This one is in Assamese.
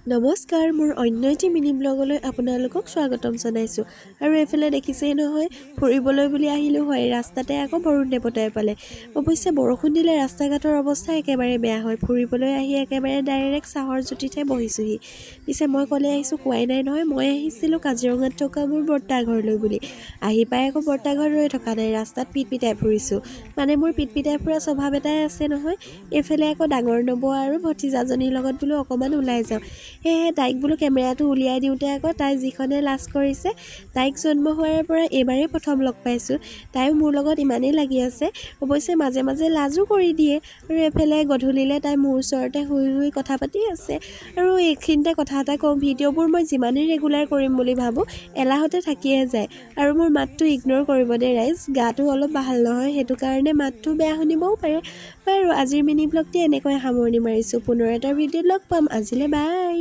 নমস্কাৰ, মোৰ অন্য এটি মিনি ব্লগলৈ আপোনালোকক স্বাগতম জনাইছোঁ। আৰু এইফালে দেখিছেই নহয়, ফুৰিবলৈ বুলি আহিলোঁ হয়, ৰাস্তাতে আকৌ বৰুণ দেৱতাই পালে। অৱশ্যে বৰষুণ দিলে ৰাস্তা ঘাটৰ অৱস্থা একেবাৰে বেয়া হয়। ফুৰিবলৈ আহি একেবাৰে ডাইৰেক্ট চাহৰ জুতিতহে বহিছোঁহি। পিছে মই ক'লে আহিছোঁ কোৱাই নাই নহয়, মই আহিছিলোঁ কাজিৰঙাত থকা মোৰ বৰ্তা ঘৰলৈ বুলি। আহি পাই আকৌ বৰ্তা ঘৰত ৰৈ থকা নাই, ৰাস্তাত পিটপিটাই ফুৰিছোঁ। মানে মোৰ পিটপিটাই ফুৰা স্বভাৱ এটাই আছে নহয়। এইফালে আকৌ ডাঙৰ নবৌ আৰু ভতিজাজনীৰ লগত বোলো অকণমান ওলাই যাওঁ। সেয়েহে তাইক বোলো কেমেৰাটো উলিয়াই দিওঁতে আকৌ তাই যিখনে লাজ কৰিছে। তাইক জন্ম হোৱাৰ পৰা এইবাৰেই প্ৰথম লগ পাইছোঁ। তাইও মোৰ লগত ইমানেই লাগি আছে, অৱশ্যে মাজে মাজে লাজো কৰি দিয়ে। আৰু এইফালে গধূলিলৈ তাই মোৰ ওচৰতে শুই শুই কথা পাতি আছে। আৰু এইখিনিতে কথা এটা কওঁ, ভিডিঅ'বোৰ মই যিমানেই ৰেগুলাৰ কৰিম বুলি ভাবোঁ, এলাহতে থাকিয়ে যায়। আৰু মোৰ মাতটো ইগন'ৰ কৰিব দেই ৰাইজ, গাটো অলপ ভাল নহয়, সেইটো কাৰণে মাতটো বেয়া শুনিবও পাৰে। বাৰু আজিৰ মিনি ব্লগটি এনেকৈ সামৰণি মাৰিছোঁ। পুনৰ এটা ভিডিঅ'ত লগ পাম। আজিলৈ বাই।